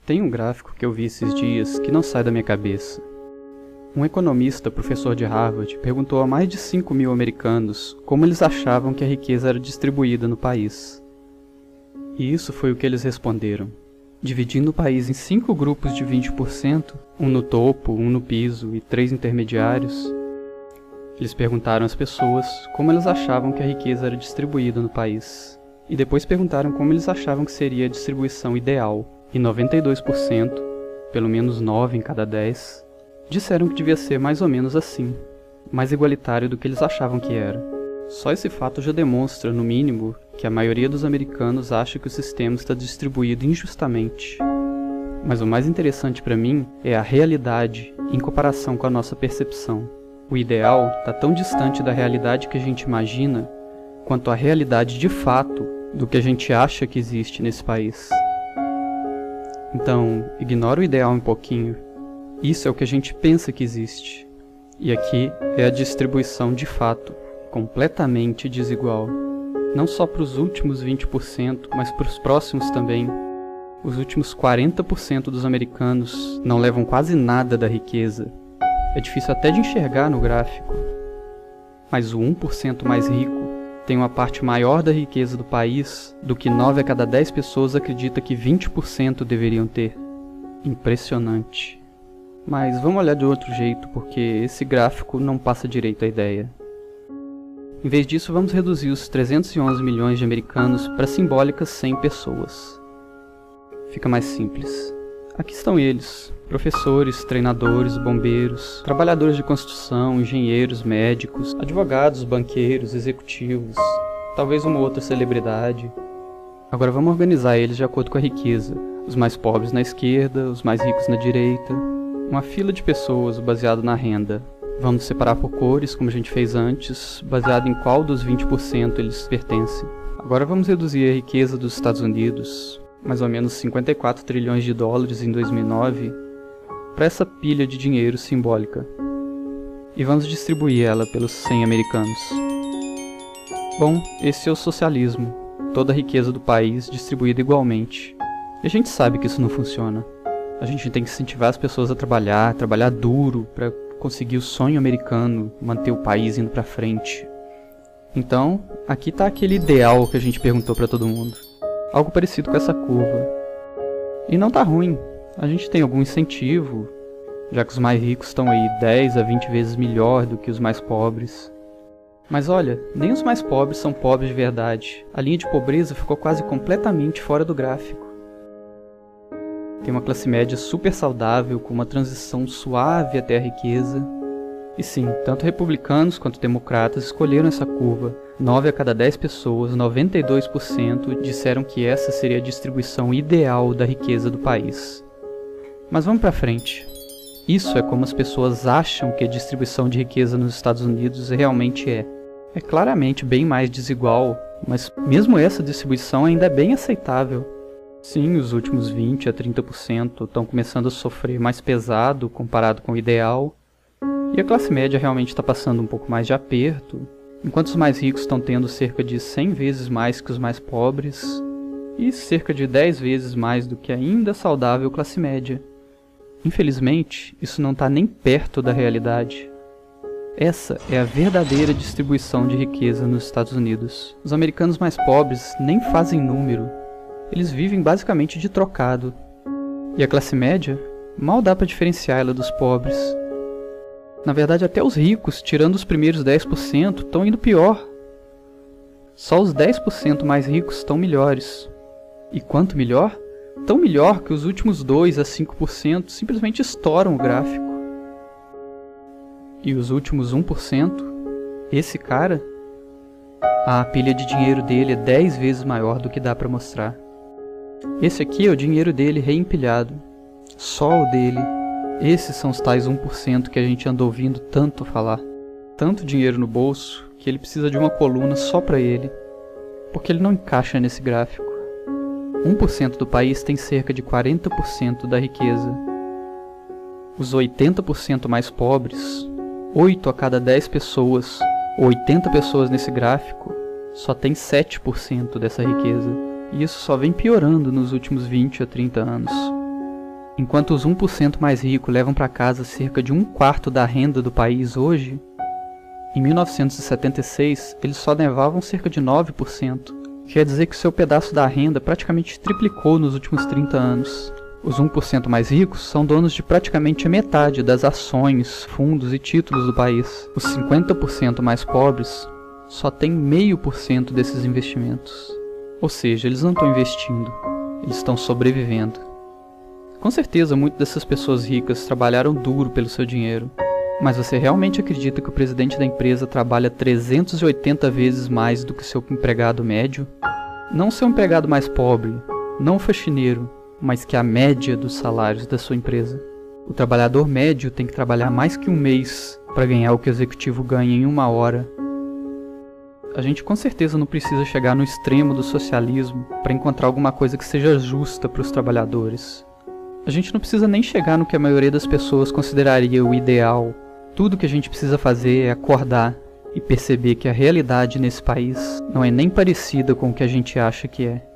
Tem um gráfico que eu vi esses dias que não sai da minha cabeça. Um economista, professor de Harvard, perguntou a mais de 5.000 americanos como eles achavam que a riqueza era distribuída no país. E isso foi o que eles responderam. Dividindo o país em 5 grupos de 20%, um no topo, um no piso e 3 intermediários, eles perguntaram às pessoas como elas achavam que a riqueza era distribuída no país. E depois perguntaram como eles achavam que seria a distribuição ideal. E 92%, pelo menos 9 em cada 10, disseram que devia ser mais ou menos assim, mais igualitário do que eles achavam que era. Só esse fato já demonstra, no mínimo, que a maioria dos americanos acha que o sistema está distribuído injustamente. Mas o mais interessante para mim é a realidade em comparação com a nossa percepção. O ideal está tão distante da realidade que a gente imagina, quanto a realidade de fato do que a gente acha que existe nesse país. Então, ignora o ideal um pouquinho. Isso é o que a gente pensa que existe. E aqui é a distribuição de fato, completamente desigual. Não só para os últimos 20%, mas para os próximos também. Os últimos 40% dos americanos não levam quase nada da riqueza. É difícil até de enxergar no gráfico. Mas o 1% mais rico tem uma parte maior da riqueza do país do que 9 a cada 10 pessoas acredita que 20% deveriam ter. Impressionante. Mas vamos olhar de outro jeito, porque esse gráfico não passa direito a ideia. Em vez disso, vamos reduzir os 311 milhões de americanos para simbólicas 100 pessoas. Fica mais simples. Aqui estão eles, professores, treinadores, bombeiros, trabalhadores de construção, engenheiros, médicos, advogados, banqueiros, executivos, talvez uma outra celebridade. Agora vamos organizar eles de acordo com a riqueza. Os mais pobres na esquerda, os mais ricos na direita. Uma fila de pessoas baseado na renda. Vamos separar por cores, como a gente fez antes, baseado em qual dos 20% eles pertencem. Agora vamos reduzir a riqueza dos Estados Unidos, mais ou menos 54 trilhões de dólares em 2009, para essa pilha de dinheiro simbólica. E vamos distribuir ela pelos 100 americanos. Bom, esse é o socialismo. Toda a riqueza do país distribuída igualmente. E a gente sabe que isso não funciona. A gente tem que incentivar as pessoas a trabalhar duro para conseguir o sonho americano, manter o país indo para frente. Então, aqui está aquele ideal que a gente perguntou para todo mundo. Algo parecido com essa curva. E não tá ruim. A gente tem algum incentivo, já que os mais ricos estão aí 10 a 20 vezes melhor do que os mais pobres. Mas olha, nem os mais pobres são pobres de verdade. A linha de pobreza ficou quase completamente fora do gráfico. Tem uma classe média super saudável, com uma transição suave até a riqueza. E sim, tanto republicanos quanto democratas escolheram essa curva. 9 a cada 10 pessoas, 92%, disseram que essa seria a distribuição ideal da riqueza do país. Mas vamos para frente. Isso é como as pessoas acham que a distribuição de riqueza nos Estados Unidos realmente é. É claramente bem mais desigual, mas mesmo essa distribuição ainda é bem aceitável. Sim, os últimos 20 a 30% estão começando a sofrer mais pesado comparado com o ideal, e a classe média realmente está passando um pouco mais de aperto, enquanto os mais ricos estão tendo cerca de 100 vezes mais que os mais pobres, e cerca de 10 vezes mais do que ainda saudável classe média. Infelizmente, isso não está nem perto da realidade. Essa é a verdadeira distribuição de riqueza nos Estados Unidos. Os americanos mais pobres nem fazem número. Eles vivem basicamente de trocado. E a classe média, mal dá para diferenciar ela dos pobres. Na verdade, até os ricos, tirando os primeiros 10%, estão indo pior. Só os 10% mais ricos estão melhores. E quanto melhor? Tão melhor que os últimos 2 a 5% simplesmente estouram o gráfico. E os últimos 1%, esse cara, a pilha de dinheiro dele é 10 vezes maior do que dá para mostrar. Esse aqui é o dinheiro dele reempilhado. Só o dele. Esses são os tais 1% que a gente anda ouvindo tanto falar. Tanto dinheiro no bolso que ele precisa de uma coluna só para ele, porque ele não encaixa nesse gráfico. 1% do país tem cerca de 40% da riqueza. Os 80% mais pobres, 8 a cada 10 pessoas, 80 pessoas nesse gráfico, só tem 7% dessa riqueza. E isso só vem piorando nos últimos 20 a 30 anos. Enquanto os 1% mais ricos levam para casa cerca de 1/4 da renda do país hoje, em 1976 eles só levavam cerca de 9%. Quer dizer que seu pedaço da renda praticamente triplicou nos últimos 30 anos. Os 1% mais ricos são donos de praticamente a metade das ações, fundos e títulos do país. Os 50% mais pobres só têm 0,5% desses investimentos. Ou seja, eles não estão investindo, eles estão sobrevivendo. Com certeza, muitas dessas pessoas ricas trabalharam duro pelo seu dinheiro. Mas você realmente acredita que o presidente da empresa trabalha 380 vezes mais do que seu empregado médio? Não seu empregado mais pobre, não o faxineiro, mas que a média dos salários da sua empresa. O trabalhador médio tem que trabalhar mais que um mês para ganhar o que o executivo ganha em 1 hora. A gente com certeza não precisa chegar no extremo do socialismo para encontrar alguma coisa que seja justa para os trabalhadores. A gente não precisa nem chegar no que a maioria das pessoas consideraria o ideal. Tudo que a gente precisa fazer é acordar e perceber que a realidade nesse país não é nem parecida com o que a gente acha que é.